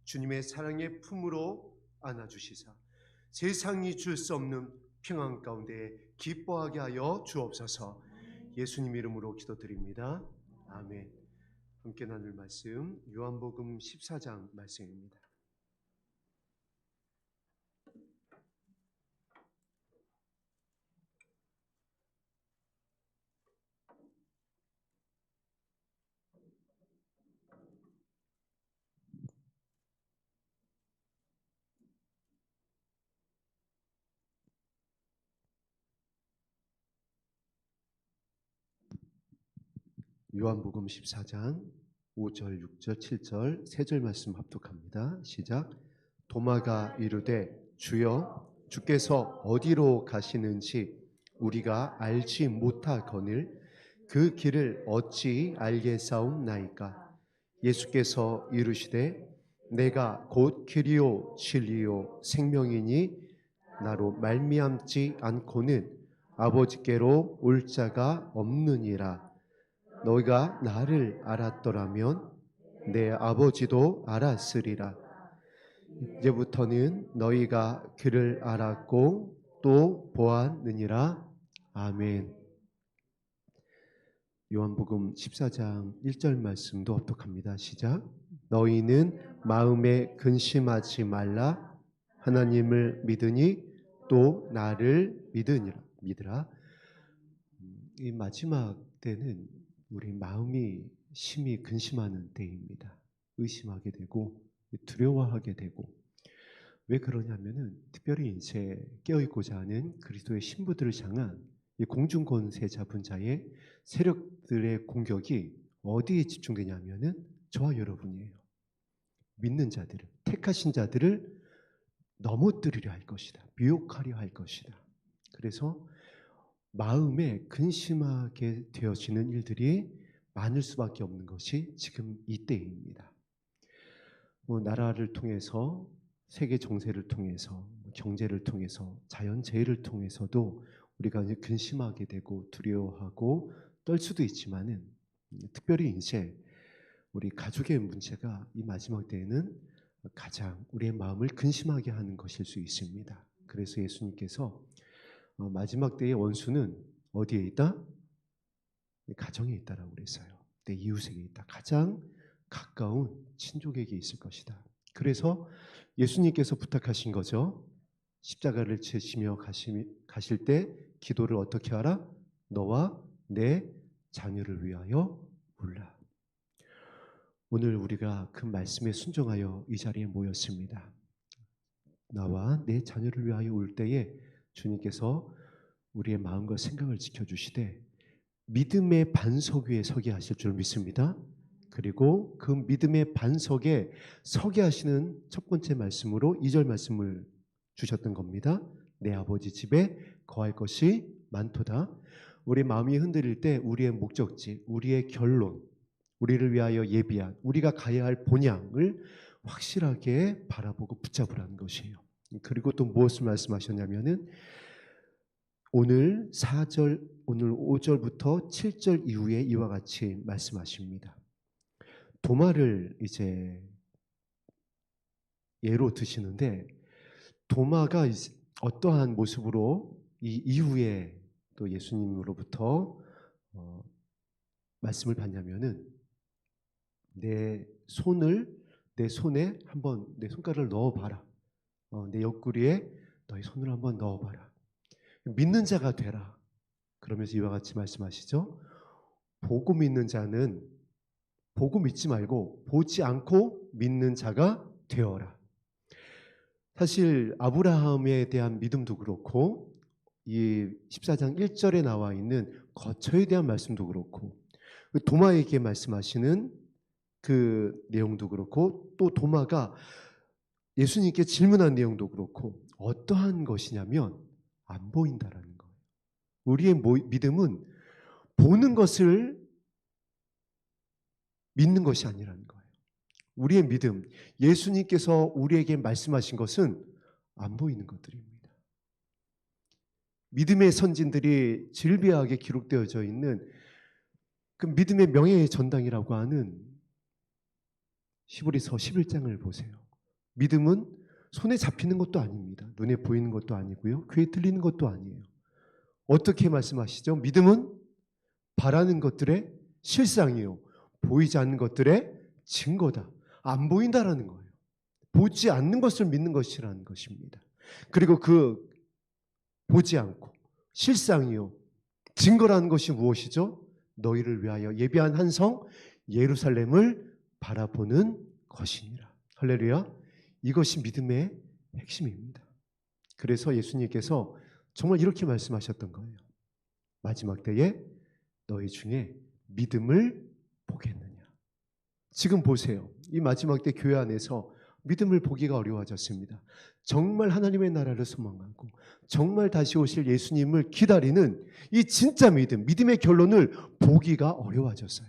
주님의 사랑의 품으로 안아주시사 세상이 줄 수 없는 평안 가운데 기뻐하게 하여 주옵소서. 예수님 이름으로 기도드립니다. 아멘. 함께 나눌 말씀 요한복음 14장 말씀입니다. 요한복음 14장 5절, 6절, 7절 세 절 말씀 합독합니다. 시작. 도마가 이르되 주여 주께서 어디로 가시는지 우리가 알지 못하거늘 그 길을 어찌 알겠사옵나이까. 예수께서 이르시되 내가 곧 길이요 진리요 생명이니 나로 말미암지 않고는 아버지께로 올 자가 없느니라. 너희가 나를 알았더라면 내 아버지도 알았으리라. 이제부터는 너희가 그를 알았고 또 보았느니라. 아멘. 요한복음 14장 1절 말씀도 합독합니다. 시작. 너희는 마음에 근심하지 말라. 하나님을 믿으니 또 나를 믿으라. 이 마지막 때는 우리 마음이 심히 근심하는 때입니다. 의심하게 되고 두려워하게 되고. 왜 그러냐면은 특별히 이제 깨어있고자 하는 그리스도의 신부들을 향한 이 공중권세 잡은 자의 세력들의 공격이 어디에 집중되냐면은 저와 여러분이에요. 믿는 자들을, 택하신 자들을 넘어뜨리려 할 것이다. 미혹하려 할 것이다. 그래서 마음에 근심하게 되어지는 일들이 많을 수밖에 없는 것이 지금 이때입니다. 나라를 통해서, 세계 정세를 통해서, 경제를 통해서, 자연재해를 통해서도 우리가 이제 근심하게 되고 두려워하고 떨 수도 있지만은 특별히 이제 우리 가족의 문제가 이 마지막 때에는 가장 우리의 마음을 근심하게 하는 것일 수 있습니다. 그래서 예수님께서 마지막 때의 원수는 어디에 있다? 가정에 있다라고 그랬어요. 내 이웃에게 있다. 가장 가까운 친족에게 있을 것이다. 그래서 예수님께서 부탁하신 거죠. 십자가를 지시며 가실 때 기도를 어떻게 하라? 너와 내 자녀를 위하여 울라. 오늘 우리가 그 말씀에 순종하여 이 자리에 모였습니다. 나와 내 자녀를 위하여 울 때에 주님께서 우리의 마음과 생각을 지켜주시되 믿음의 반석 위에 서게 하실 줄 믿습니다. 그리고 그 믿음의 반석에 서게 하시는 첫 번째 말씀으로 2절 말씀을 주셨던 겁니다. 내 아버지 집에 거할 것이 많도다. 우리 마음이 흔들릴 때 우리의 목적지, 우리의 결론, 우리를 위하여 예비한 우리가 가야 할 본향을 확실하게 바라보고 붙잡으라는 것이에요. 그리고 또 무엇을 말씀하셨냐면은 오늘 4절, 오늘 5절부터 7절 이후에 이와 같이 말씀하십니다. 도마를 이제 예로 드시는데 도마가 어떠한 모습으로 이 이후에 또 예수님으로부터 말씀을 받냐면은 내 손에 한번 내 손가락을 넣어봐라. 내 옆구리에 너의 손을 한번 넣어봐라. 믿는 자가 되라. 그러면서 이와 같이 말씀하시죠. 보고 믿는 자는 보고 믿지 말고 보지 않고 믿는 자가 되어라. 사실 아브라함에 대한 믿음도 그렇고 이 14장 1절에 나와 있는 거처에 대한 말씀도 그렇고 도마에게 말씀하시는 그 내용도 그렇고 또 도마가 예수님께 질문한 내용도 그렇고 어떠한 것이냐면 안 보인다라는 거예요. 우리의 믿음은 보는 것을 믿는 것이 아니라는 거예요. 우리의 믿음, 예수님께서 우리에게 말씀하신 것은 안 보이는 것들입니다. 믿음의 선진들이 질비하게 기록되어져 있는 그 믿음의 명예의 전당이라고 하는 히브리서 11장을 보세요. 믿음은 손에 잡히는 것도 아닙니다. 눈에 보이는 것도 아니고요. 귀에 들리는 것도 아니에요. 어떻게 말씀하시죠? 믿음은 바라는 것들의 실상이요, 보이지 않는 것들의 증거다. 안 보인다라는 거예요. 보지 않는 것을 믿는 것이라는 것입니다. 그리고 그 보지 않고 실상이요, 증거라는 것이 무엇이죠? 너희를 위하여 예비한 한 성 예루살렘을 바라보는 것이니라. 할렐루야. 이것이 믿음의 핵심입니다. 그래서 예수님께서 정말 이렇게 말씀하셨던 거예요. 마지막 때에 너희 중에 믿음을 보겠느냐. 지금 보세요. 이 마지막 때 교회 안에서 믿음을 보기가 어려워졌습니다. 정말 하나님의 나라를 소망하고 정말 다시 오실 예수님을 기다리는 이 진짜 믿음의 결론을 보기가 어려워졌어요.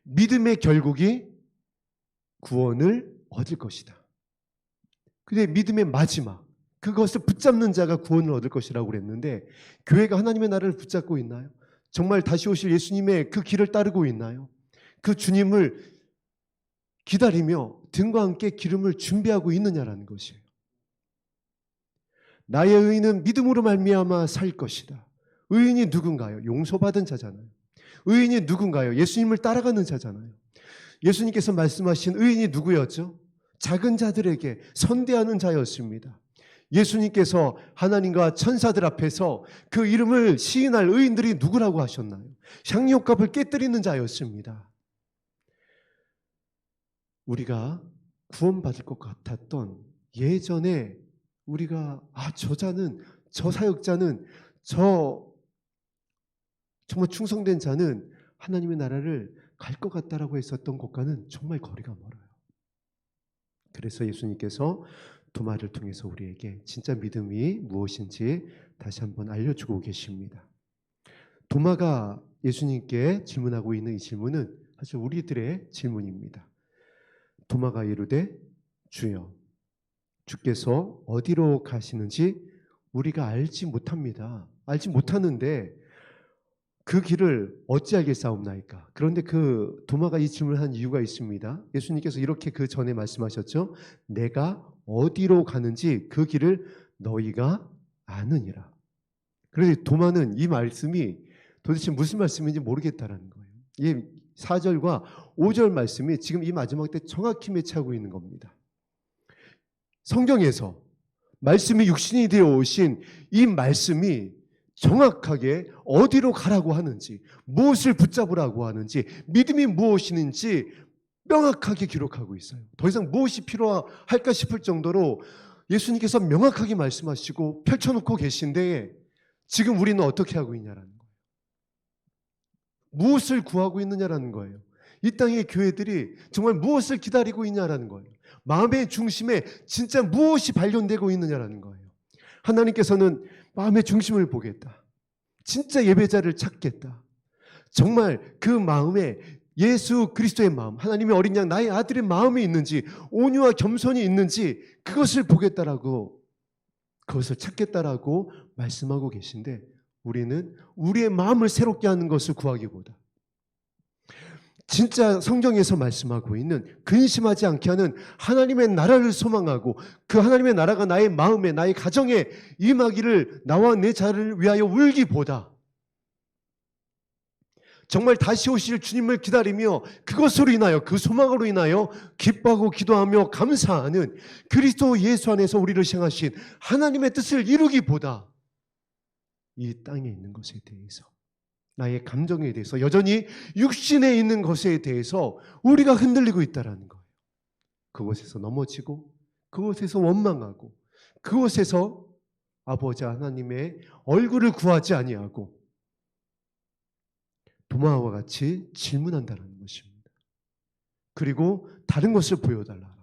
믿음의 결국이 구원을 얻을 것이다. 근데 믿음의 마지막, 그것을 붙잡는 자가 구원을 얻을 것이라고 그랬는데, 교회가 하나님의 나라를 붙잡고 있나요? 정말 다시 오실 예수님의 그 길을 따르고 있나요? 그 주님을 기다리며 등과 함께 기름을 준비하고 있느냐라는 것이에요. 나의 의인은 믿음으로 말미암아 살 것이다. 의인이 누군가요? 용서받은 자잖아요. 의인이 누군가요? 예수님을 따라가는 자잖아요. 예수님께서 말씀하신 의인이 누구였죠? 작은 자들에게 선대하는 자였습니다. 예수님께서 하나님과 천사들 앞에서 그 이름을 시인할 의인들이 누구라고 하셨나요? 향료값을 깨뜨리는 자였습니다. 우리가 구원받을 것 같았던 예전에 우리가 저 사역자는 정말 충성된 자는 하나님의 나라를 갈 것 같다라고 했었던 것과는 정말 거리가 멀어요. 그래서 예수님께서 도마를 통해서 우리에게 진짜 믿음이 무엇인지 다시 한번 알려주고 계십니다. 도마가 예수님께 질문하고 있는 이 질문은 사실 우리들의 질문입니다. 도마가 이르되 주여, 주께서 어디로 가시는지 우리가 알지 못합니다. 알지 못하는데 그 길을 어찌 알겠사옵나이까? 그런데 그 도마가 이 질문을 한 이유가 있습니다. 예수님께서 이렇게 그 전에 말씀하셨죠. 내가 어디로 가는지 그 길을 너희가 아느니라. 그래서 도마는 이 말씀이 도대체 무슨 말씀인지 모르겠다라는 거예요. 이 4절과 5절 말씀이 지금 이 마지막 때 정확히 매치하고 있는 겁니다. 성경에서 말씀이 육신이 되어 오신 이 말씀이 정확하게 어디로 가라고 하는지, 무엇을 붙잡으라고 하는지, 믿음이 무엇인지 명확하게 기록하고 있어요. 더 이상 무엇이 필요할까 싶을 정도로 예수님께서 명확하게 말씀하시고 펼쳐놓고 계신데 지금 우리는 어떻게 하고 있냐라는 거예요. 무엇을 구하고 있느냐라는 거예요. 이 땅의 교회들이 정말 무엇을 기다리고 있냐라는 거예요. 마음의 중심에 진짜 무엇이 발견되고 있느냐라는 거예요. 하나님께서는 마음의 중심을 보겠다. 진짜 예배자를 찾겠다. 정말 그 마음에 예수 그리스도의 마음, 하나님의 어린 양 나의 아들의 마음이 있는지, 온유와 겸손이 있는지 그것을 보겠다라고, 그것을 찾겠다라고 말씀하고 계신데 우리는 우리의 마음을 새롭게 하는 것을 구하기보다 진짜 성경에서 말씀하고 있는 근심하지 않게 하는 하나님의 나라를 소망하고 그 하나님의 나라가 나의 마음에, 나의 가정에 임하기를 나와 내 자를 위하여 울기보다 정말 다시 오실 주님을 기다리며 그것으로 인하여, 그 소망으로 인하여 기뻐하고 기도하며 감사하는 그리스도 예수 안에서 우리를 향하신 하나님의 뜻을 이루기보다 이 땅에 있는 것에 대해서, 나의 감정에 대해서, 여전히 육신에 있는 것에 대해서 우리가 흔들리고 있다는 거예요. 그곳에서 넘어지고, 그곳에서 원망하고, 그곳에서 아버지 하나님의 얼굴을 구하지 아니하고 도마와 같이 질문한다는 것입니다. 그리고 다른 것을 보여달라고.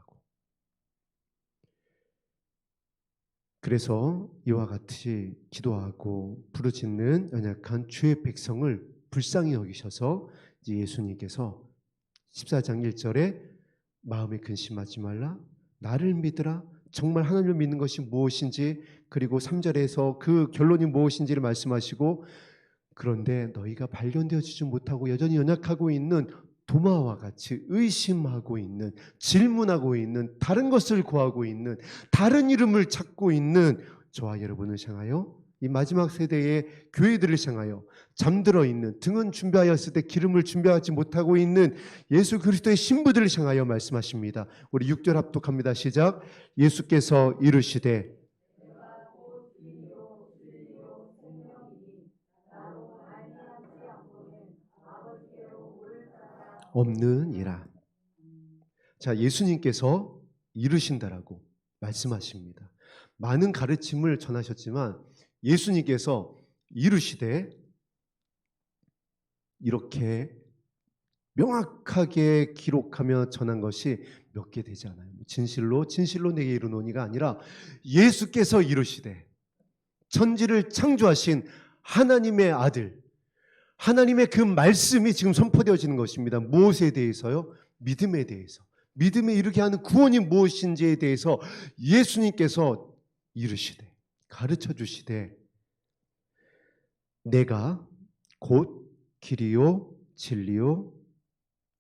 그래서 이와 같이 기도하고 부르짖는 연약한 주의 백성을 불쌍히 여기셔서 이제 예수님께서 14장 1절에 마음에 근심하지 말라, 나를 믿으라, 정말 하나님을 믿는 것이 무엇인지, 그리고 3절에서 그 결론이 무엇인지를 말씀하시고, 그런데 너희가 발견되어지지 못하고 여전히 연약하고 있는 도마와 같이 의심하고 있는, 질문하고 있는, 다른 것을 구하고 있는, 다른 이름을 찾고 있는 저와 여러분을 향하여, 이 마지막 세대의 교회들을 향하여 잠들어 있는, 등은 준비하였을 때 기름을 준비하지 못하고 있는 예수 그리스도의 신부들을 향하여 말씀하십니다. 우리 6절 합독합니다. 시작. 예수께서 이르시되 없느니라. 자, 예수님께서 이르신다라고 말씀하십니다. 많은 가르침을 전하셨지만 예수님께서 이르시되 이렇게 명확하게 기록하며 전한 것이 몇 개 되지 않아요. 진실로 진실로 내게 이르노니가 아니라 예수께서 이르시되, 천지를 창조하신 하나님의 아들, 하나님의 그 말씀이 지금 선포되어지는 것입니다. 무엇에 대해서요? 믿음에 대해서. 믿음에 이르게 하는 구원이 무엇인지에 대해서 예수님께서 이르시되, 가르쳐 주시되, 내가 곧 길이요 진리요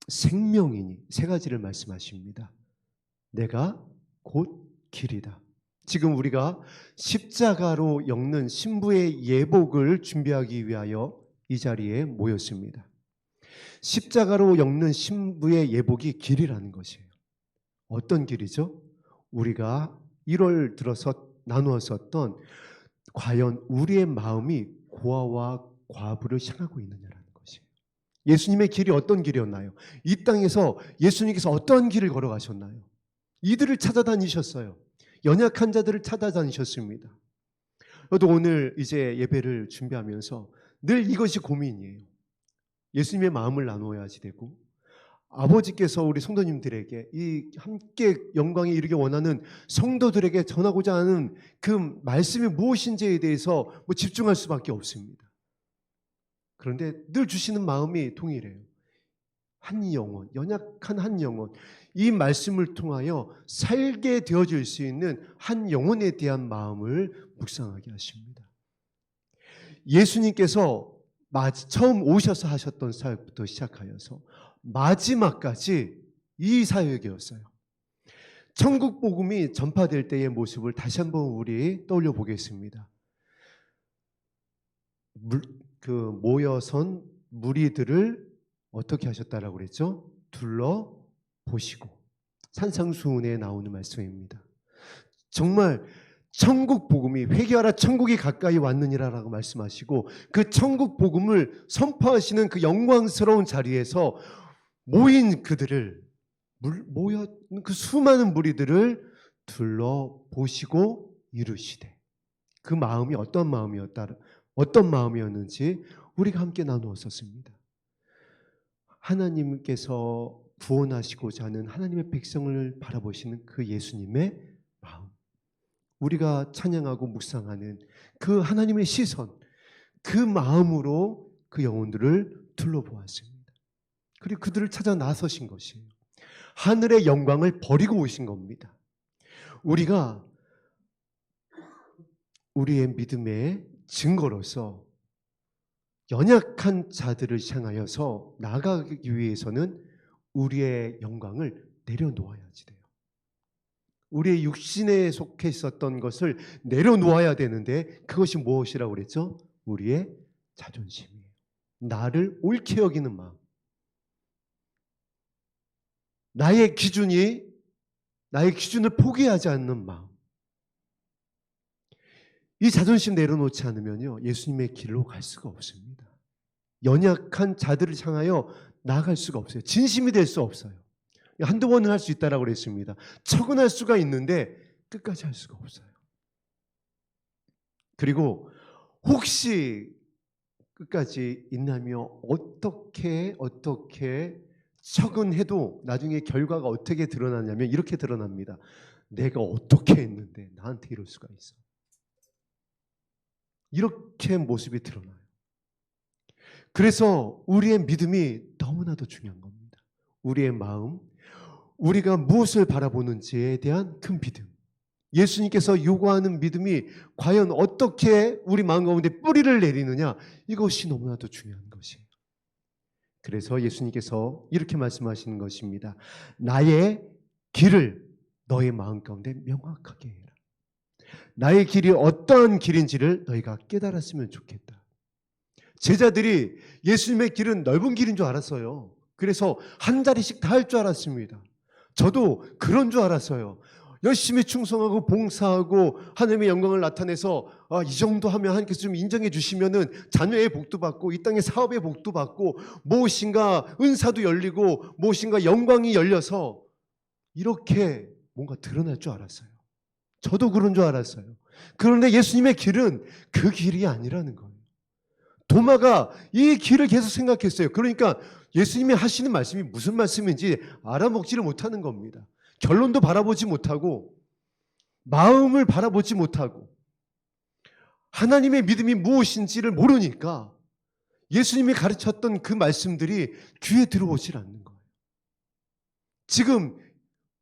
생명이니, 세 가지를 말씀하십니다. 내가 곧 길이다. 지금 우리가 십자가로 엮는 신부의 예복을 준비하기 위하여 이 자리에 모였습니다. 십자가로 엮는 신부의 예복이 길이라는 것이에요. 어떤 길이죠? 우리가 1월 들어서 나누었었던, 과연 우리의 마음이 고아와 과부를 향하고 있느냐라는 것이에요. 예수님의 길이 어떤 길이었나요? 이 땅에서 예수님께서 어떤 길을 걸어가셨나요? 이들을 찾아다니셨어요. 연약한 자들을 찾아다니셨습니다. 저도 오늘 이제 예배를 준비하면서 늘 이것이 고민이에요. 예수님의 마음을 나누어야지 되고, 아버지께서 우리 성도님들에게 이 함께 영광에 이르게 원하는 성도들에게 전하고자 하는 그 말씀이 무엇인지에 대해서 집중할 수밖에 없습니다. 그런데 늘 주시는 마음이 동일해요. 한 영혼, 연약한 한 영혼, 이 말씀을 통하여 살게 되어질 수 있는 한 영혼에 대한 마음을 묵상하게 하십니다. 예수님께서 처음 오셔서 하셨던 사역부터 시작하여서 마지막까지 이 사역이었어요. 천국 복음이 전파될 때의 모습을 다시 한번 우리 떠올려 보겠습니다. 모여선 무리들을 어떻게 하셨다라고 그랬죠? 둘러보시고. 산상수훈에 나오는 말씀입니다. 정말 천국 복음이, 회개하라 천국이 가까이 왔느니라라고 말씀하시고, 그 천국 복음을 선포하시는 그 영광스러운 자리에서 모인 그들을, 모여 그 수많은 무리들을 둘러보시고 이르시되, 그 마음이 어떤 마음이었는지 우리가 함께 나누었었습니다. 하나님께서 구원하시고자 하는 하나님의 백성을 바라보시는 그 예수님의 마음, 우리가 찬양하고 묵상하는 그 하나님의 시선, 그 마음으로 그 영혼들을 둘러보았습니다. 그리고 그들을 찾아 나서신 것이에요. 하늘의 영광을 버리고 오신 겁니다. 우리가 우리의 믿음의 증거로서 연약한 자들을 향하여서 나아가기 위해서는 우리의 영광을 내려놓아야지 돼요. 우리의 육신에 속해 있었던 것을 내려놓아야 되는데, 그것이 무엇이라고 그랬죠? 우리의 자존심이에요. 나를 옳게 여기는 마음, 나의 기준을 포기하지 않는 마음. 이 자존심 내려놓지 않으면요, 예수님의 길로 갈 수가 없습니다. 연약한 자들을 향하여 나아갈 수가 없어요. 진심이 될 수 없어요. 한두 번은 할 수 있다라고 그랬습니다. 척은 할 수가 있는데 끝까지 할 수가 없어요. 그리고 혹시 끝까지 있나며 어떻게 척은 해도 나중에 결과가 어떻게 드러나냐면 이렇게 드러납니다. 내가 어떻게 했는데 나한테 이럴 수가 있어. 이렇게 모습이 드러나요. 그래서 우리의 믿음이 너무나도 중요한 겁니다. 우리의 마음, 우리가 무엇을 바라보는지에 대한 큰 믿음, 예수님께서 요구하는 믿음이 과연 어떻게 우리 마음 가운데 뿌리를 내리느냐, 이것이 너무나도 중요한 것이에요. 그래서 예수님께서 이렇게 말씀하시는 것입니다. 나의 길을 너의 마음 가운데 명확하게 해라. 나의 길이 어떠한 길인지를 너희가 깨달았으면 좋겠다. 제자들이 예수님의 길은 넓은 길인 줄 알았어요. 그래서 한 자리씩 다 할 줄 알았습니다. 저도 그런 줄 알았어요. 열심히 충성하고 봉사하고 하나님의 영광을 나타내서 이 정도 하면 하나님께서 좀 인정해 주시면은 자녀의 복도 받고 이 땅의 사업의 복도 받고 무엇인가 은사도 열리고 무엇인가 영광이 열려서 이렇게 뭔가 드러날 줄 알았어요. 저도 그런 줄 알았어요. 그런데 예수님의 길은 그 길이 아니라는 거예요. 도마가 이 길을 계속 생각했어요. 그러니까 예수님이 하시는 말씀이 무슨 말씀인지 알아먹지를 못하는 겁니다. 결론도 바라보지 못하고 마음을 바라보지 못하고 하나님의 믿음이 무엇인지를 모르니까 예수님이 가르쳤던 그 말씀들이 귀에 들어오질 않는 거예요. 지금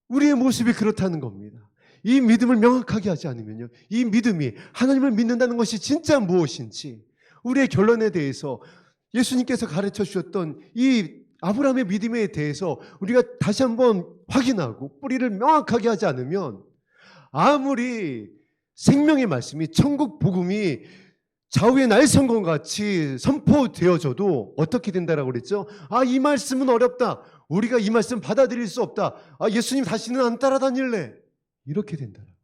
우리의 모습이 그렇다는 겁니다. 이 믿음을 명확하게 하지 않으면요, 이 믿음이 하나님을 믿는다는 것이 진짜 무엇인지 우리의 결론에 대해서 예수님께서 가르쳐 주셨던 이 아브라함의 믿음에 대해서 우리가 다시 한번 확인하고 뿌리를 명확하게 하지 않으면 아무리 생명의 말씀이 천국 복음이 좌우의 날성건 같이 선포되어져도 어떻게 된다라고 그랬죠? 이 말씀은 어렵다. 우리가 이 말씀 받아들일 수 없다. 예수님 다시는 안 따라다닐래. 이렇게 된다라고요.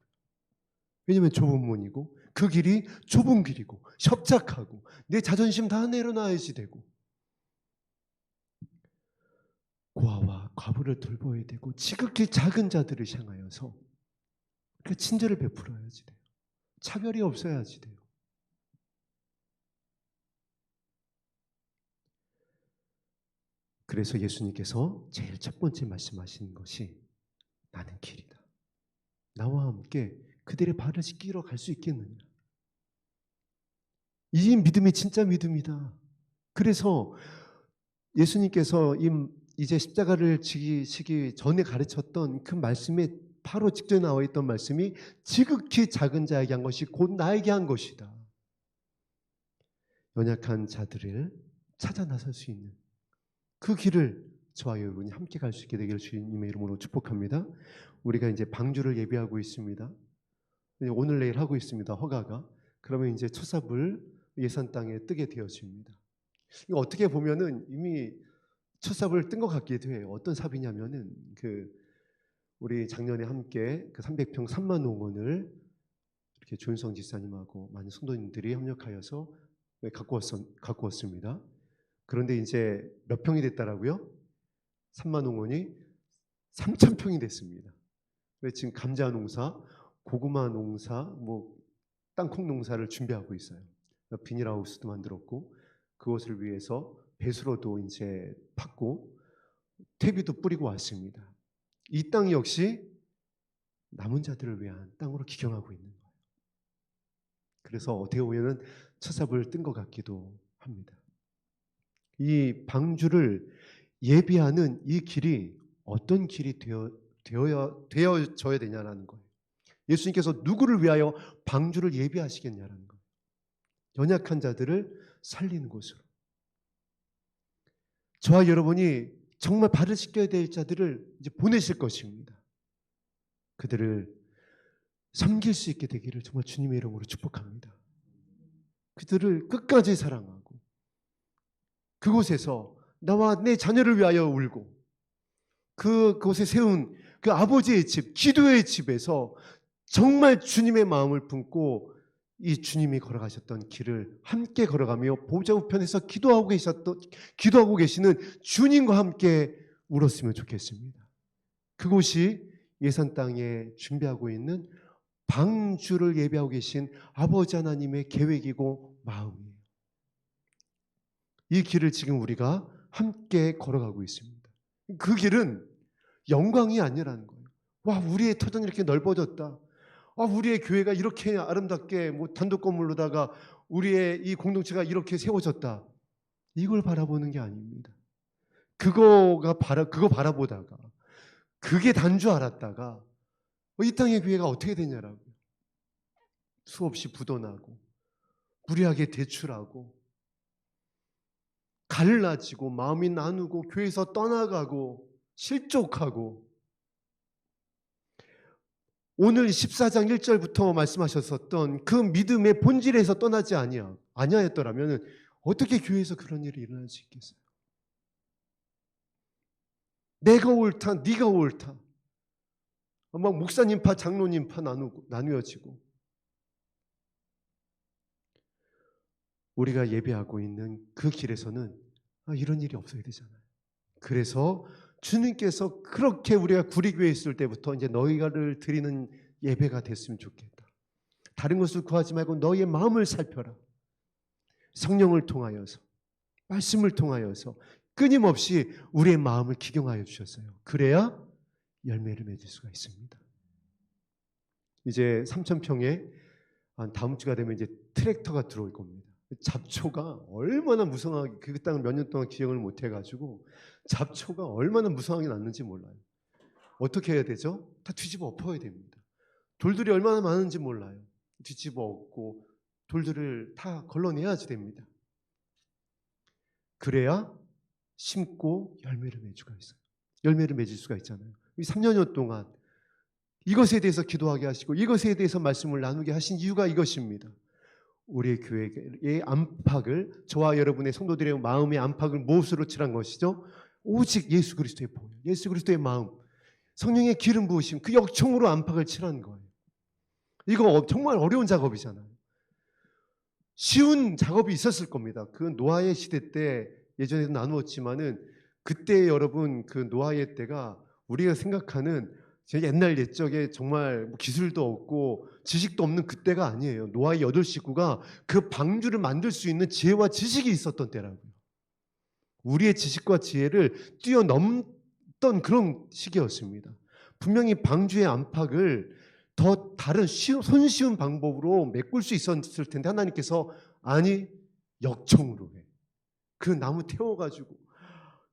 왜냐하면 좁은 문이고 그 길이 좁은 길이고 협착하고 내 자존심 다 내려놔야지 되고 고아와 과부를 돌보아야 되고 지극히 작은 자들을 향하여서 그 친절을 베풀어야지 돼요. 차별이 없어야지 돼요. 그래서 예수님께서 제일 첫 번째 말씀하시는 것이 나는 길이다. 나와 함께 그들의 발을 씻기러 갈 수 있겠느냐. 이 믿음이 진짜 믿음이다. 그래서 예수님께서 이제 십자가를 지기 전에 가르쳤던 그 말씀에 바로 직전에 나와 있던 말씀이 지극히 작은 자에게 한 것이 곧 나에게 한 것이다. 연약한 자들을 찾아 나설 수 있는 그 길을 저와 여러분이 함께 갈 수 있게 되기를 주님의 이름으로 축복합니다. 우리가 이제 방주를 예비하고 있습니다. 오늘 내일 하고 있습니다. 허가가. 그러면 이제 첫 삽을 예산 땅에 뜨게 되어집니다. 이거 어떻게 보면은 이미 첫 삽을 뜬 것 같기도 해요. 어떤 삽이냐면은 우리 작년에 함께 그 300평 3만 농원을 이렇게 조윤성 지사님하고 많은 성도님들이 협력하여서 갖고 왔습니다. 그런데 이제 몇 평이 됐다라고요? 3만 농원이 3,000평이 됐습니다. 지금 감자 농사, 고구마 농사, 땅콩 농사를 준비하고 있어요. 비닐하우스도 만들었고 그것을 위해서 배수로도 이제 팠고 퇴비도 뿌리고 왔습니다. 이 땅 역시 남은 자들을 위한 땅으로 기경하고 있는 거예요. 그래서 어떻게 보면 첫 삽을 뜬 것 같기도 합니다. 이 방주를 예비하는 이 길이 어떤 길이 되어져야 되냐라는 거예요. 예수님께서 누구를 위하여 방주를 예비하시겠냐라는 거예요. 연약한 자들을 살리는 곳으로. 저와 여러분이 정말 발을 씻겨야 될 자들을 이제 보내실 것입니다. 그들을 섬길 수 있게 되기를 정말 주님의 이름으로 축복합니다. 그들을 끝까지 사랑하고 그곳에서 나와 내 자녀를 위하여 울고 그곳에 세운 그 아버지의 집, 기도의 집에서 정말 주님의 마음을 품고 이 주님이 걸어가셨던 길을 함께 걸어가며 보좌 우편에서 기도하고 계시는 주님과 함께 울었으면 좋겠습니다. 그곳이 예산 땅에 준비하고 있는 방주를 예비하고 계신 아버지 하나님의 계획이고 마음이에요. 이 길을 지금 우리가 함께 걸어가고 있습니다. 그 길은 영광이 아니라는 거예요. 와, 우리의 터전이 이렇게 넓어졌다. 우리의 교회가 이렇게 아름답게 단독 건물로다가 우리의 이 공동체가 이렇게 세워졌다. 이걸 바라보는 게 아닙니다. 그거 바라보다가 그게 단 줄 알았다가 이 땅의 교회가 어떻게 되냐라고요. 수없이 부도나고 무리하게 대출하고 갈라지고 마음이 나누고 교회에서 떠나가고 실족하고, 오늘 14장 1절부터 말씀하셨었던 그 믿음의 본질에서 떠나지 아니하였더라면 어떻게 교회에서 그런 일이 일어날 수 있겠어요? 내가 옳다, 네가 옳다, 막 목사님파 장로님파 나누어지고, 우리가 예배하고 있는 그 길에서는 이런 일이 없어야 되잖아요. 그래서 주님께서 그렇게 우리가 구리교회에 있을 때부터 이제 너희가를 드리는 예배가 됐으면 좋겠다. 다른 것을 구하지 말고 너희의 마음을 살펴라. 성령을 통하여서, 말씀을 통하여서 끊임없이 우리의 마음을 기경하여 주셨어요. 그래야 열매를 맺을 수가 있습니다. 이제 3,000평에 다음 주가 되면 이제 트랙터가 들어올 겁니다. 잡초가 얼마나 무성하게, 그 땅을 몇 년 동안 기억을 못 해가지고 잡초가 얼마나 무성하게 났는지 몰라요. 어떻게 해야 되죠? 다 뒤집어 엎어야 됩니다. 돌들이 얼마나 많은지 몰라요. 뒤집어 엎고 돌들을 다 걸러내야지 됩니다. 그래야 심고 열매를 맺을 수가 있잖아요. 이 3년여 동안 이것에 대해서 기도하게 하시고 이것에 대해서 말씀을 나누게 하신 이유가 이것입니다. 우리의 교회의 안팎을, 저와 여러분의 성도들의 마음의 안팎을 무엇으로 칠한 것이죠? 오직 예수 그리스도의 보혈, 예수 그리스도의 마음, 성령의 기름 부으심, 그 역청으로 안팎을 칠한 거예요. 이거 정말 어려운 작업이잖아요. 쉬운 작업이 있었을 겁니다. 그 노아의 시대 때 예전에도 나누었지만은, 그때 여러분 그 노아의 때가 우리가 생각하는 옛날 옛적에 정말 기술도 없고 지식도 없는 그때가 아니에요. 노아의 8 식구가 그 방주를 만들 수 있는 지혜와 지식이 있었던 때라고요. 우리의 지식과 지혜를 뛰어넘던 그런 시기였습니다. 분명히 방주의 안팎을 더 다른 손쉬운 방법으로 메꿀 수 있었을 텐데 하나님께서 아니, 역청으로 해. 그 나무 태워가지고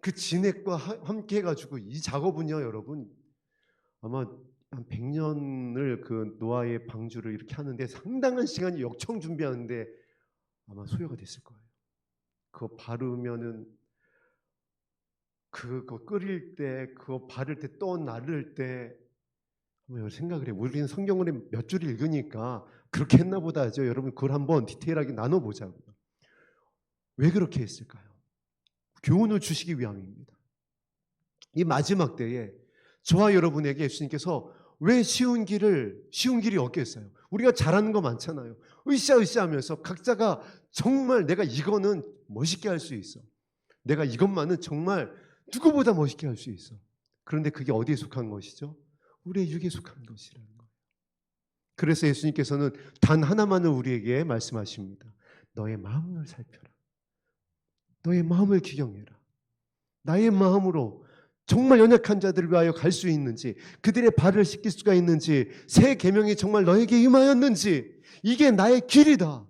그 진액과 함께 해가지고, 이 작업은요 여러분 아마 한 100년을 그 노아의 방주를 이렇게 하는데 상당한 시간이 역청 준비하는데 아마 소요가 됐을 거예요. 그거 바르면은, 그거 끓일 때, 그거 바를 때, 또 나를 때, 한번 생각을 해요. 우리는 성경을 몇 줄 읽으니까 그렇게 했나 보다 하죠. 여러분 그걸 한번 디테일하게 나눠보자고요. 왜 그렇게 했을까요? 교훈을 주시기 위함입니다. 이 마지막 때에 저와 여러분에게 예수님께서 왜 쉬운 길이 없겠어요? 우리가 잘하는 거 많잖아요. 으쌰으쌰 하면서 각자가 정말 내가 이거는 멋있게 할 수 있어, 내가 이것만은 정말 누구보다 멋있게 할 수 있어. 그런데 그게 어디에 속한 것이죠? 우리의 육에 속한 것이라는 거예요. 그래서 예수님께서는 단 하나만을 우리에게 말씀하십니다. 너의 마음을 살펴라. 너의 마음을 기경해라. 나의 마음으로 정말 연약한 자들을 위하여 갈 수 있는지, 그들의 발을 씻길 수가 있는지, 새 계명이 정말 너에게 임하였는지, 이게 나의 길이다.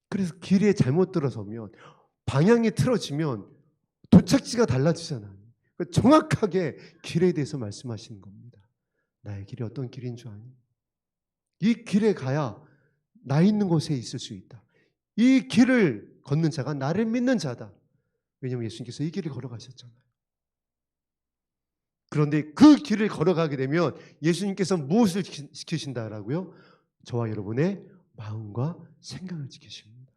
그래서 길에 잘못 들어서면, 방향이 틀어지면 도착지가 달라지잖아요. 정확하게 길에 대해서 말씀하시는 겁니다. 나의 길이 어떤 길인 줄 아니? 이 길에 가야 나 있는 곳에 있을 수 있다. 이 길을 걷는 자가 나를 믿는 자다. 왜냐하면 예수님께서 이 길을 걸어가셨잖아요. 그런데 그 길을 걸어가게 되면 예수님께서 무엇을 지키신다라고요? 저와 여러분의 마음과 생각을 지키십니다.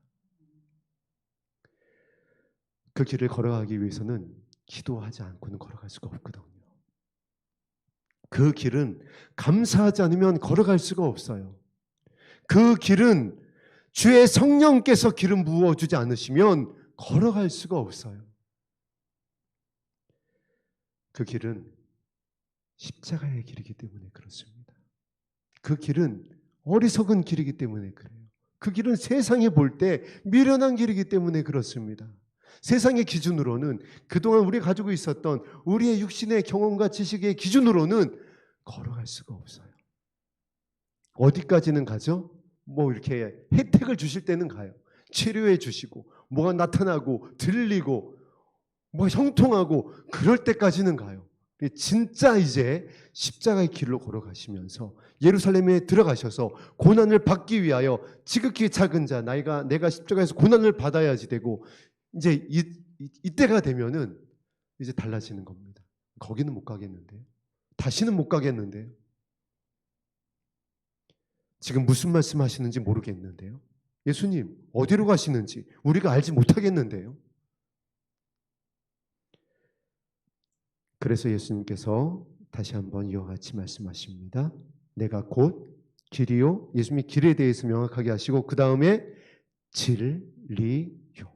그 길을 걸어가기 위해서는 기도하지 않고는 걸어갈 수가 없거든요. 그 길은 감사하지 않으면 걸어갈 수가 없어요. 그 길은 주의 성령께서 기름 부어주지 않으시면 걸어갈 수가 없어요. 그 길은 십자가의 길이기 때문에 그렇습니다. 그 길은 어리석은 길이기 때문에 그래요. 그 길은 세상에 볼 때 미련한 길이기 때문에 그렇습니다. 세상의 기준으로는, 그동안 우리가 가지고 있었던 우리의 육신의 경험과 지식의 기준으로는 걸어갈 수가 없어요. 어디까지는 가죠? 뭐 이렇게 혜택을 주실 때는 가요. 치료해 주시고 뭐가 나타나고 들리고 뭐 형통하고 그럴 때까지는 가요. 진짜 이제 십자가의 길로 걸어가시면서 예루살렘에 들어가셔서 고난을 받기 위하여 지극히 작은 자, 내가 십자가에서 고난을 받아야지 되고, 이제 이때가 되면은 이제 달라지는 겁니다. 거기는 못 가겠는데요. 다시는 못 가겠는데요. 지금 무슨 말씀 하시는지 모르겠는데요. 예수님 어디로 가시는지 우리가 알지 못하겠는데요. 그래서 예수님께서 다시 한번 이와 같이 말씀하십니다. 내가 곧 길이요. 예수님이 길에 대해서 명확하게 하시고 그 다음에 진리요.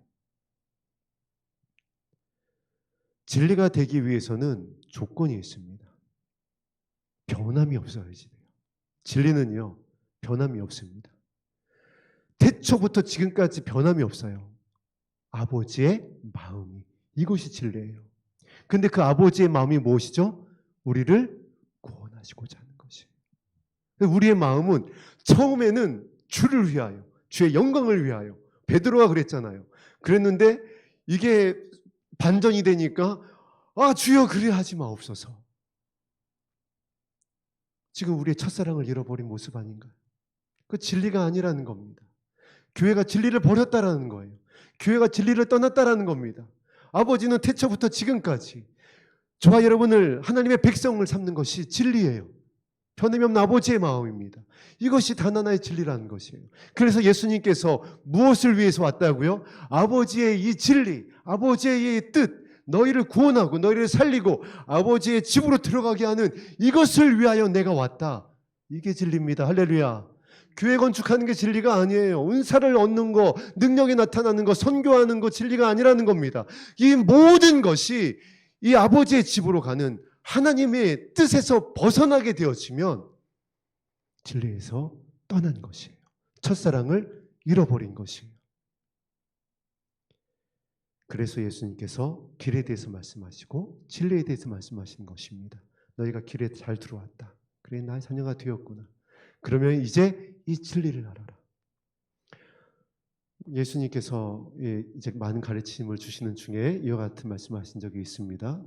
진리가 되기 위해서는 조건이 있습니다. 변함이 없어야지 돼요. 진리는요, 변함이 없습니다. 태초부터 지금까지 변함이 없어요. 아버지의 마음이. 이것이 진리예요. 근데 그 아버지의 마음이 무엇이죠? 우리를 구원하시고자 하는 것이에요. 우리의 마음은 처음에는 주를 위하여, 주의 영광을 위하여. 베드로가 그랬잖아요. 그랬는데 이게 반전이 되니까 주여 그래 하지 마옵소서. 지금 우리의 첫사랑을 잃어버린 모습 아닌가요? 그 진리가 아니라는 겁니다. 교회가 진리를 버렸다라는 거예요. 교회가 진리를 떠났다라는 겁니다. 아버지는 태초부터 지금까지 저와 여러분을 하나님의 백성을 삼는 것이 진리예요. 변함이 없는 아버지의 마음입니다. 이것이 단 하나의 진리라는 것이에요. 그래서 예수님께서 무엇을 위해서 왔다고요? 아버지의 이 진리, 아버지의 이 뜻, 너희를 구원하고 너희를 살리고 아버지의 집으로 들어가게 하는 이것을 위하여 내가 왔다. 이게 진리입니다. 할렐루야. 교회 건축하는 게 진리가 아니에요. 은사를 얻는 거, 능력이 나타나는 거, 선교하는 거 진리가 아니라는 겁니다. 이 모든 것이 이 아버지의 집으로 가는 하나님의 뜻에서 벗어나게 되어지면 진리에서 떠난 것이에요. 첫사랑을 잃어버린 것이에요. 그래서 예수님께서 길에 대해서 말씀하시고 진리에 대해서 말씀하시는 것입니다. 너희가 길에 잘 들어왔다. 그래 나의 자녀가 되었구나. 그러면 이제 이 진리를 알아라. 예수님께서 이제 많은 가르침을 주시는 중에 이와 같은 말씀하신 적이 있습니다.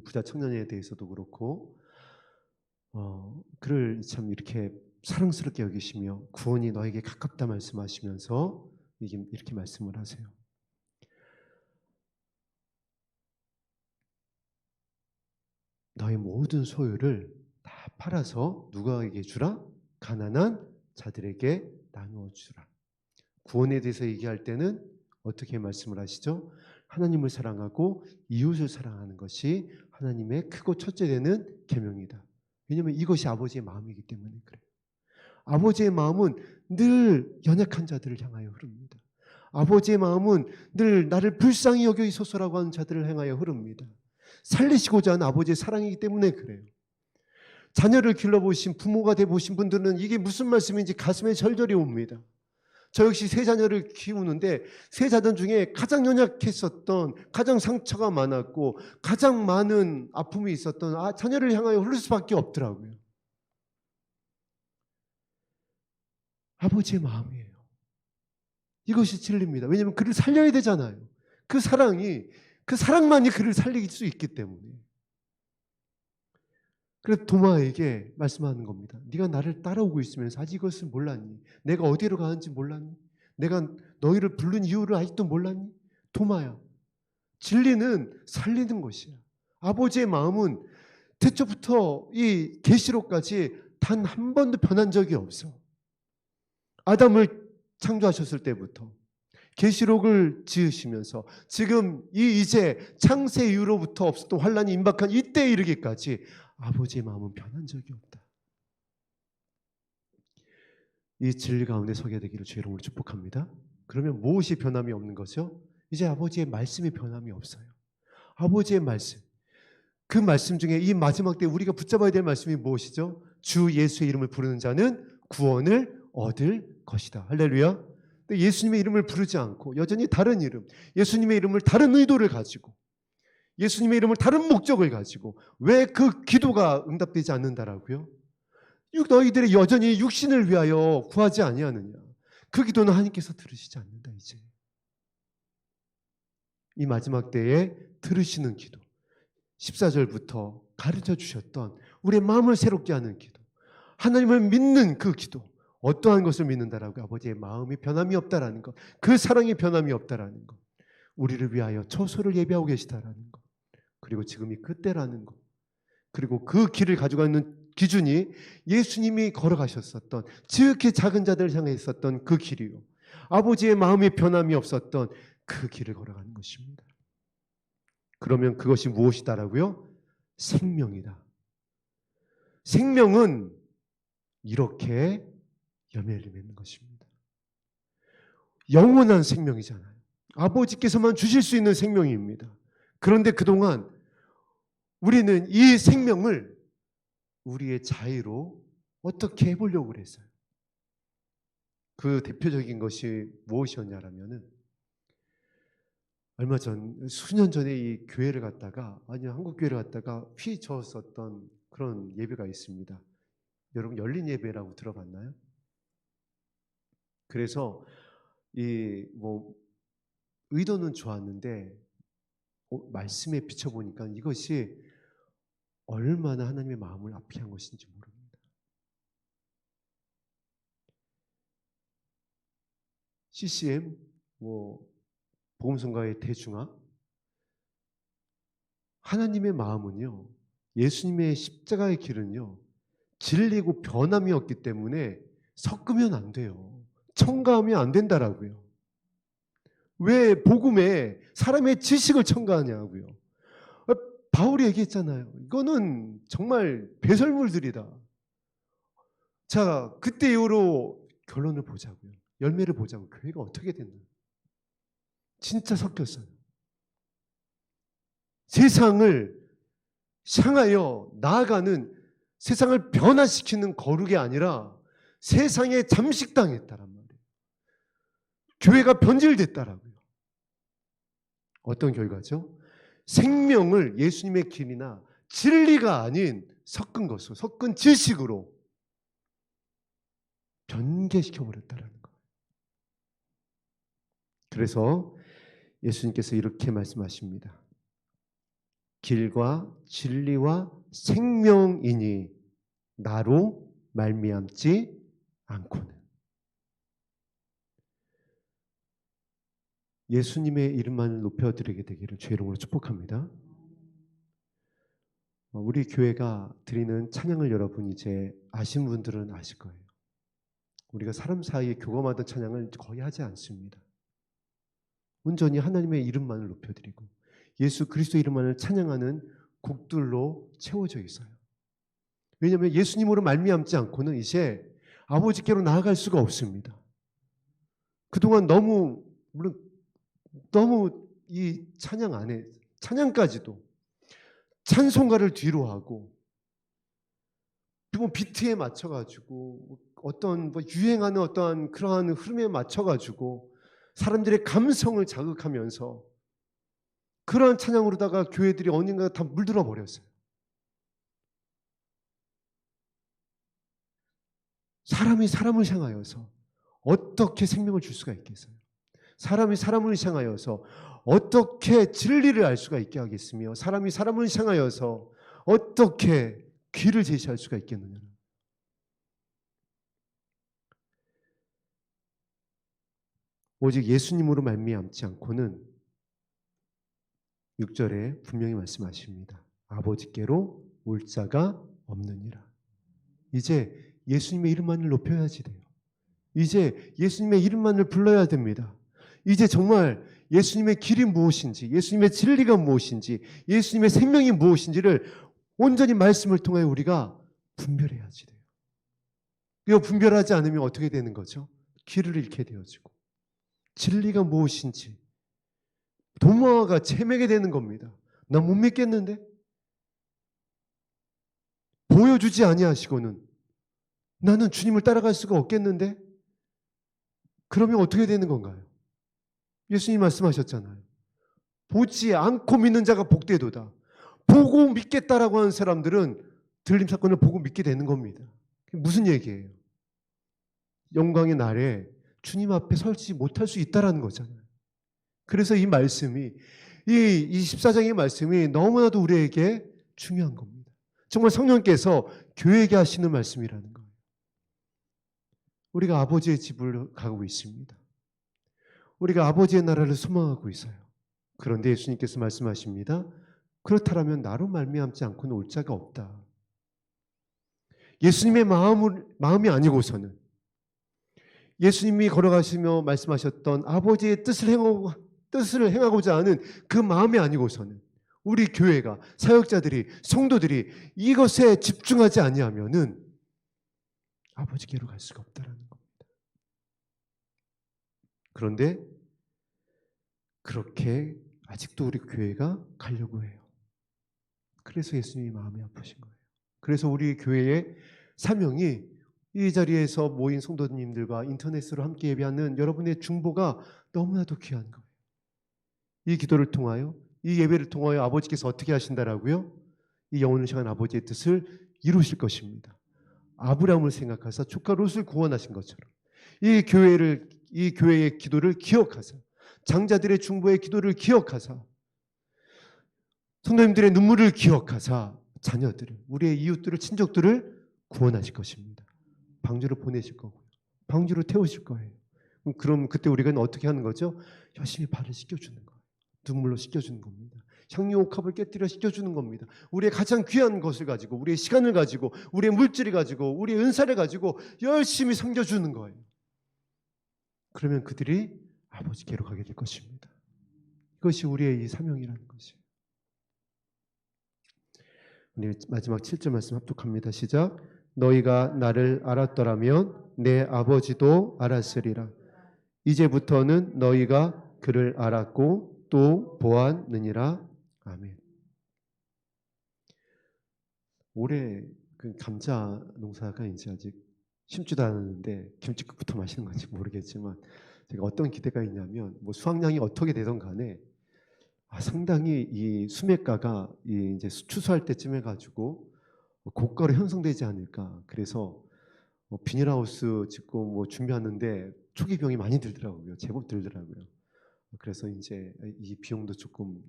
부자 청년에 대해서도 그렇고 그를 참 이렇게 사랑스럽게 여기시며 구원이 너에게 가깝다 말씀하시면서 이렇게 말씀을 하세요. 너의 모든 소유를 다 팔아서 누구에게 주라? 가난한 자들에게 나누어 주라. 구원에 대해서 얘기할 때는 어떻게 말씀을 하시죠? 하나님을 사랑하고 이웃을 사랑하는 것이 하나님의 크고 첫째 되는 계명이다. 왜냐하면 이것이 아버지의 마음이기 때문에 그래요. 아버지의 마음은 늘 연약한 자들을 향하여 흐릅니다. 아버지의 마음은 늘 나를 불쌍히 여겨 있소서라고 하는 자들을 향하여 흐릅니다. 살리시고자 하는 아버지의 사랑이기 때문에 그래요. 자녀를 길러보신 부모가 되보신 분들은 이게 무슨 말씀인지 가슴에 절절히 옵니다. 저 역시 세 자녀를 키우는데 세 자녀 중에 가장 연약했었던, 가장 상처가 많았고 가장 많은 아픔이 있었던 자녀를 향하여 흐를 수밖에 없더라고요. 아버지의 마음이에요. 이것이 진리입니다. 왜냐하면 그를 살려야 되잖아요. 그 사랑만이 그를 살릴 수 있기 때문에. 그래서 도마에게 말씀하는 겁니다. 네가 나를 따라오고 있으면서 아직 이것을 몰랐니? 내가 어디로 가는지 몰랐니? 내가 너희를 부른 이유를 아직도 몰랐니? 도마야, 진리는 살리는 것이야. 아버지의 마음은 태초부터 이 계시록까지 단 한 번도 변한 적이 없어. 아담을 창조하셨을 때부터 계시록을 지으시면서 지금 이제 창세 이후로부터 없었던 환란이 임박한 이때에 이르기까지 아버지의 마음은 변한 적이 없다. 이 진리 가운데 서게 되기를 주의 이름으로 축복합니다. 그러면 무엇이 변함이 없는 거죠? 이제 아버지의 말씀이 변함이 없어요. 아버지의 말씀, 그 말씀 중에 이 마지막 때 우리가 붙잡아야 될 말씀이 무엇이죠? 주 예수의 이름을 부르는 자는 구원을 얻을 것이다. 할렐루야. 예수님의 이름을 부르지 않고 여전히 다른 이름, 예수님의 이름을 다른 의도를 가지고, 예수님의 이름을 다른 목적을 가지고 왜 그 기도가 응답되지 않는다라고요? 너희들이 여전히 육신을 위하여 구하지 아니하느냐? 그 기도는 하나님께서 들으시지 않는다. 이제 이 마지막 때에 들으시는 기도, 14절부터 가르쳐 주셨던 우리의 마음을 새롭게 하는 기도, 하나님을 믿는 그 기도, 어떠한 것을 믿는다라고? 아버지의 마음이 변함이 없다라는 것, 그 사랑이 변함이 없다라는 것. 우리를 위하여 처소를 예비하고 계시다라는 것, 그리고 지금이 그때라는 것, 그리고 그 길을 가져가는 기준이 예수님이 걸어가셨었던, 지극히 작은 자들을 향해 있었던 그 길이요, 아버지의 마음의 변함이 없었던 그 길을 걸어가는 것입니다. 그러면 그것이 무엇이다라고요? 생명이다. 생명은 이렇게 열매를 맺는 것입니다. 영원한 생명이잖아요. 아버지께서만 주실 수 있는 생명입니다. 그런데 그동안 우리는 이 생명을 우리의 자유로 어떻게 해보려고 그랬어요. 그 대표적인 것이 무엇이었냐라면은, 얼마 전, 수년 전에 이 교회를 갔다가, 아니 한국 교회를 갔다가 휘저었었던 그런 예배가 있습니다. 여러분 열린 예배라고 들어봤나요? 그래서 의도는 좋았는데 말씀에 비춰보니까 이것이 얼마나 하나님의 마음을 아프게 한 것인지 모릅니다. CCM 복음성가의 대중화, 하나님의 마음은요, 예수님의 십자가의 길은요, 진리고 변함이 없기 때문에 섞으면 안 돼요. 첨가하면 안 된다라고요. 왜 복음에 사람의 지식을 첨가하냐고요. 바울이 얘기했잖아요. 이거는 정말 배설물들이다. 자, 그때 이후로 결론을 보자고요. 열매를 보자고. 교회가 어떻게 됐나. 진짜 섞였어요. 세상을 향하여 나아가는, 세상을 변화시키는 거룩이 아니라 세상에 잠식당했다란 말이에요. 교회가 변질됐다라고요. 어떤 결과죠? 생명을 예수님의 길이나 진리가 아닌 섞은 것으로, 섞은 지식으로 변개시켜버렸다라는 거예요. 그래서 예수님께서 이렇게 말씀하십니다. 길과 진리와 생명이니 나로 말미암지 않고는. 예수님의 이름만을 높여드리게 되기를 주의 이름으로 축복합니다. 우리 교회가 드리는 찬양을 여러분 이제 아신 분들은 아실 거예요. 우리가 사람 사이에 교감하던 찬양을 거의 하지 않습니다. 온전히 하나님의 이름만을 높여드리고 예수 그리스도 이름만을 찬양하는 곡들로 채워져 있어요. 왜냐하면 예수님으로 말미암지 않고는 이제 아버지께로 나아갈 수가 없습니다. 그동안 너무 이 찬양 안에, 찬양까지도 찬송가를 뒤로 하고 비트에 맞춰가지고 어떤 유행하는 어떠한 그러한 흐름에 맞춰가지고 사람들의 감성을 자극하면서 그러한 찬양으로다가 교회들이 어딘가 다 물들어 버렸어요. 사람이 사람을 향하여서 어떻게 생명을 줄 수가 있겠어요? 사람이 사람을 향하여서 어떻게 진리를 알 수가 있게 하겠으며 사람이 사람을 향하여서 어떻게 길을 제시할 수가 있겠느냐. 오직 예수님으로 말미암지 않고는 6절에 분명히 말씀하십니다. 아버지께로 올 자가 없느니라. 이제 예수님의 이름만을 높여야지 돼요. 이제 예수님의 이름만을 불러야 됩니다. 이제 정말 예수님의 길이 무엇인지, 예수님의 진리가 무엇인지, 예수님의 생명이 무엇인지를 온전히 말씀을 통해 우리가 분별해야지 돼요. 이거 분별하지 않으면 어떻게 되는 거죠? 길을 잃게 되어지고 진리가 무엇인지 도마가 체매게 되는 겁니다. 나 못 믿겠는데? 보여주지 아니하시고는 나는 주님을 따라갈 수가 없겠는데? 그러면 어떻게 되는 건가요? 예수님 말씀하셨잖아요. 보지 않고 믿는 자가 복되도다. 보고 믿겠다라고 하는 사람들은 들림 사건을 보고 믿게 되는 겁니다. 무슨 얘기예요? 영광의 날에 주님 앞에 설지 못할 수 있다라는 거잖아요. 그래서 이 말씀이, 이 14장의 말씀이 너무나도 우리에게 중요한 겁니다. 정말 성령께서 교회에게 하시는 말씀이라는 거예요. 우리가 아버지의 집을 가고 있습니다. 우리가 아버지의 나라를 소망하고 있어요. 그런데 예수님께서 말씀하십니다. 그렇다면 나로 말미암지 않고는 올 자가 없다. 예수님의 마음이 아니고서는, 예수님이 걸어가시며 말씀하셨던 아버지의 뜻을 행하고자 하는 그 마음이 아니고서는 우리 교회가, 사역자들이, 성도들이 이것에 집중하지 아니하면은 아버지께로 갈 수가 없다라는 겁니다. 그런데 그렇게 아직도 우리 교회가 가려고 해요. 그래서 예수님이 마음이 아프신 거예요. 그래서 우리 교회의 사명이 이 자리에서 모인 성도님들과 인터넷으로 함께 예배하는 여러분의 중보가 너무나도 귀한 거예요. 이 기도를 통하여, 이 예배를 통하여 아버지께서 어떻게 하신다라고요? 이 영원한 시간 아버지의 뜻을 이루실 것입니다. 아브라함을 생각하사 조카 롯을 구원하신 것처럼 이 교회의 기도를 기억하사, 장자들의 중보의 기도를 기억하사, 성도님들의 눈물을 기억하사 자녀들을, 우리의 이웃들을, 친족들을 구원하실 것입니다. 방주로 보내실 거고요. 방주로 태우실 거예요. 그럼 그때 우리가 어떻게 하는 거죠? 열심히 발을 씻겨주는 거예요. 눈물로 씻겨주는 겁니다. 향유옥합을 깨뜨려 씻겨주는 겁니다. 우리의 가장 귀한 것을 가지고, 우리의 시간을 가지고, 우리의 물질을 가지고, 우리의 은사를 가지고 열심히 섬겨주는 거예요. 그러면 그들이 아버지께로 가게 될 것입니다. 이것이 우리의 이 사명이라는 것이에요. 우리 마지막 7절 말씀 합독합니다. 시작. 너희가 나를 알았더라면 내 아버지도 알았으리라. 이제부터는 너희가 그를 알았고 또 보았느니라. 아멘. 올해 그 감자 농사가 이제 아직 심지도 않았는데 김치국부터 마시는 건지 모르겠지만 제가 어떤 기대가 있냐면 수확량이 어떻게 되든 간에 상당히 이 수매가가 이제 추수할 때쯤 해가지고 고가로 형성되지 않을까. 그래서 비닐하우스 짓고 준비하는데 초기 비용이 많이 들더라고요. 제법 들더라고요. 그래서 이제 이 비용도 조금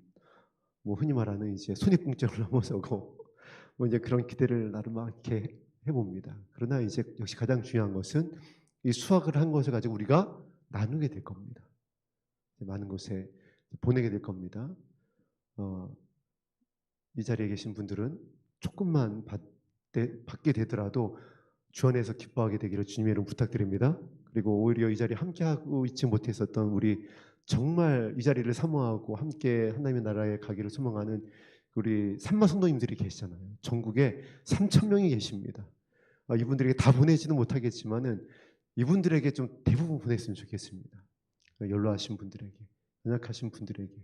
흔히 말하는 이제 손익분기점을 넘어서고 이제 그런 기대를 나름 막 이렇게 해봅니다. 그러나 이제 역시 가장 중요한 것은 이 수확을 한 것을 가지고 우리가 나누게 될 겁니다. 많은 곳에 보내게 될 겁니다. 이 자리에 계신 분들은 조금만 받게 되더라도 주 안에서 기뻐하게 되기를 주님의 이름 부탁드립니다. 그리고 오히려 이 자리에 함께하고 있지 못했었던 우리 정말 이 자리를 사모하고 함께 하나님의 나라에 가기를 소망하는 우리 산마 성도님들이 계시잖아요. 전국에 3,000명이 계십니다. 이분들에게 다 보내지는 못하겠지만은 이분들에게 좀 대부분 보냈으면 좋겠습니다. 연로하신 분들에게, 연약하신 분들에게.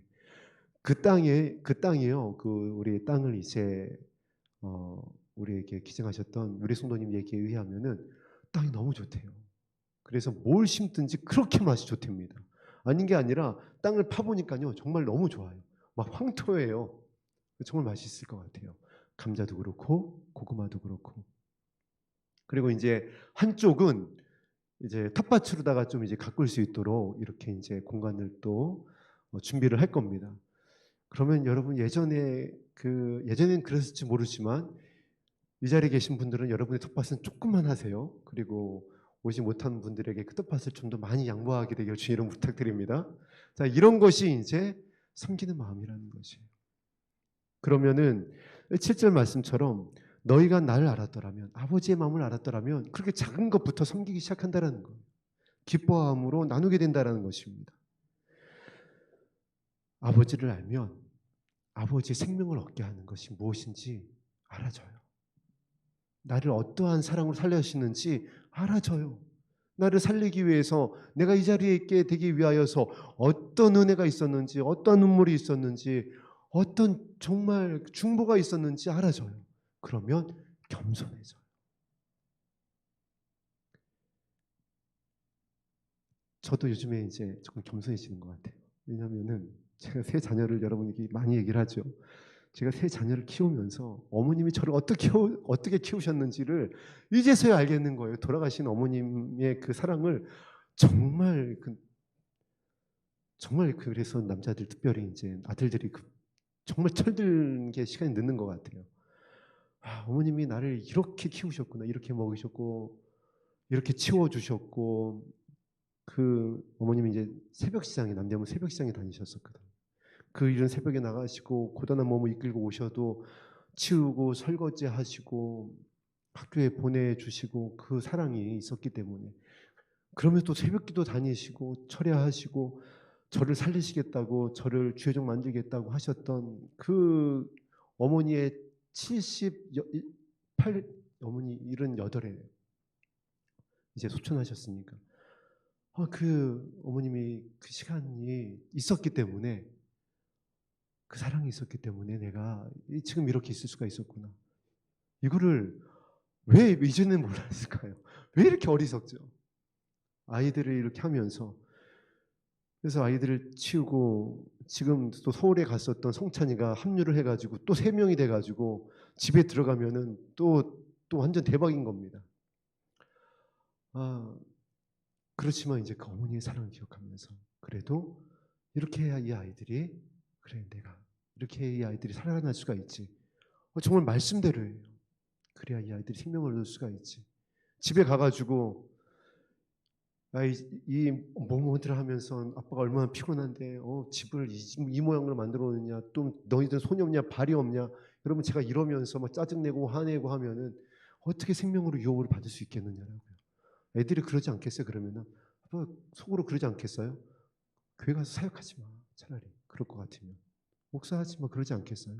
그 땅이요. 우리 땅을 이제 우리에게 기증하셨던 우리 성도님 얘기에 의하면은 땅이 너무 좋대요. 그래서 뭘 심든지 그렇게 맛이 좋답니다. 아닌 게 아니라 땅을 파보니까요 정말 너무 좋아요. 막 황토예요. 정말 맛있을 것 같아요. 감자도 그렇고 고구마도 그렇고. 그리고 이제 한쪽은 이제 텃밭으로다가 좀 이제 가꿀 수 있도록 이렇게 이제 공간을 또 준비를 할 겁니다. 그러면 여러분 예전엔 그랬을지 모르지만 이 자리에 계신 분들은 여러분의 텃밭은 조금만 하세요. 그리고 오지 못한 분들에게 그 텃밭을 좀 더 많이 양보하게 되길 주의 이름 부탁드립니다. 자, 이런 것이 이제 섬기는 마음이라는 것이에요. 그러면은 7절 말씀처럼 너희가 나를 알았더라면, 아버지의 마음을 알았더라면 그렇게 작은 것부터 섬기기 시작한다라는 거예요. 기뻐함으로 나누게 된다라는 것입니다. 아버지를 알면 아버지의 생명을 얻게 하는 것이 무엇인지 알아져요. 나를 어떠한 사랑으로 살려주시는지 알아져요. 나를 살리기 위해서, 내가 이 자리에 있게 되기 위하여서 어떤 은혜가 있었는지, 어떤 눈물이 있었는지, 어떤 정말 중보가 있었는지 알아져요. 그러면 겸손해져요. 저도 요즘에 이제 조금 겸손해지는 것 같아요. 왜냐하면은 제가 세 자녀를, 여러분에게 많이 얘기를 하죠. 제가 세 자녀를 키우면서 어머님이 저를 어떻게 키우셨는지를 이제서야 알겠는 거예요. 돌아가신 어머님의 그 사랑을 정말 그래서 남자들, 특별히 이제 아들들이 정말 철든 게 시간이 늦는 것 같아요. 어머님이 나를 이렇게 키우셨구나, 이렇게 먹이셨고, 이렇게 치워주셨고, 그 어머님이 이제 남대문 새벽 시장에 다니셨었거든. 그 이른 새벽에 나가시고 고단한 몸을 이끌고 오셔도 치우고 설거지하시고 학교에 보내주시고 그 사랑이 있었기 때문에, 그러면서 또 새벽기도 다니시고 철야하시고 저를 살리시겠다고, 저를 주의종 만들겠다고 하셨던 그 어머니의 78, 어머니 78에 이제 소천하셨으니까, 그 어머님이 그 시간이 있었기 때문에, 그 사랑이 있었기 때문에 내가 지금 이렇게 있을 수가 있었구나. 이거를 왜 이제는 몰랐을까요? 왜 이렇게 어리석죠? 아이들을 이렇게 하면서. 그래서 아이들을 치우고 지금 또 서울에 갔었던 성찬이가 합류를 해가지고 또 3명이 돼가지고 집에 들어가면은 또 완전 대박인 겁니다. 그렇지만 이제 그 어머니의 사랑을 기억하면서, 그래도 이렇게 해야 이 아이들이, 그래 내가 이렇게 해야 이 아이들이 살아날 수가 있지. 정말 말씀대로예요. 그래야 이 아이들이 생명을 얻을 수가 있지. 집에 가가지고 이 뭐뭐들 하면서 아빠가 얼마나 피곤한데 집을 이 모양으로 만들어 놓느냐, 또 너희들 손이 없냐 발이 없냐, 여러분 제가 이러면서 막 짜증내고 화내고 하면은 어떻게 생명으로 유혹을 받을 수 있겠느냐라고요. 애들이 그러지 않겠어요? 그러면은 아빠 속으로 그러지 않겠어요? 교회 가서 사역하지 마, 차라리 그럴 것 같으면 목사하지 마, 그러지 않겠어요?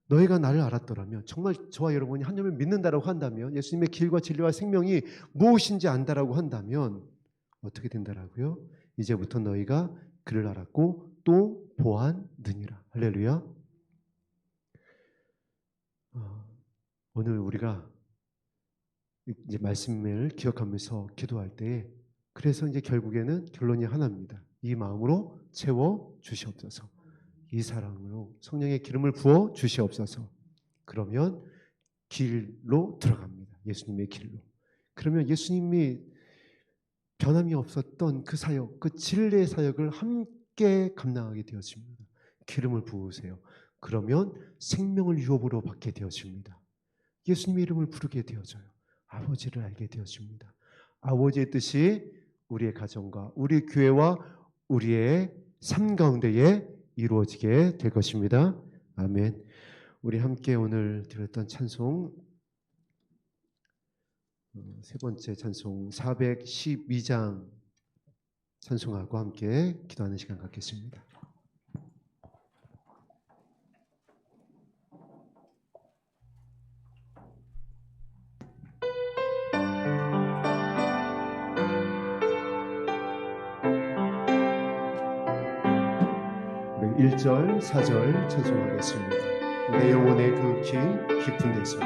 너희가 나를 알았더라면, 정말 저와 여러분이 하나님을 믿는다라고 한다면, 예수님의 길과 진리와 생명이 무엇인지 안다라고 한다면 어떻게 된다라고요? 이제부터 너희가 그를 알았고 또 보았느니라. 할렐루야. 오늘 우리가 이제 말씀을 기억하면서 기도할 때, 그래서 이제 결국에는 결론이 하나입니다. 이 마음으로 채워 주시옵소서. 이 사랑으로 성령의 기름을 부어 주시옵소서. 그러면 길로 들어갑니다. 예수님의 길로. 그러면 예수님이 변함이 없었던 그 사역, 그 진리의 사역을 함께 감당하게 되어집니다. 기름을 부으세요. 그러면 생명을 유업으로 받게 되어집니다. 예수님의 이름을 부르게 되어져요. 아버지를 알게 되어집니다. 아버지의 뜻이 우리의 가정과 우리 교회와 우리의 삶 가운데에 이루어지게 될 것입니다. 아멘. 우리 함께 오늘 들었던 찬송, 세 번째 찬송 412장 찬송하고 함께 기도하는 시간 갖겠습니다. 네, 1절, 4절 찬송하겠습니다. 내 영혼의 그 깊은 데서.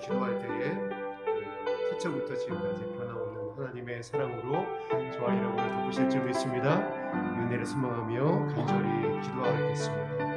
기도할 때에 태초부터 지금까지 변함없는 하나님의 사랑으로 저와 여러분을 덮으실 줄 믿습니다. 은혜를 소망하며 간절히 기도하겠습니다.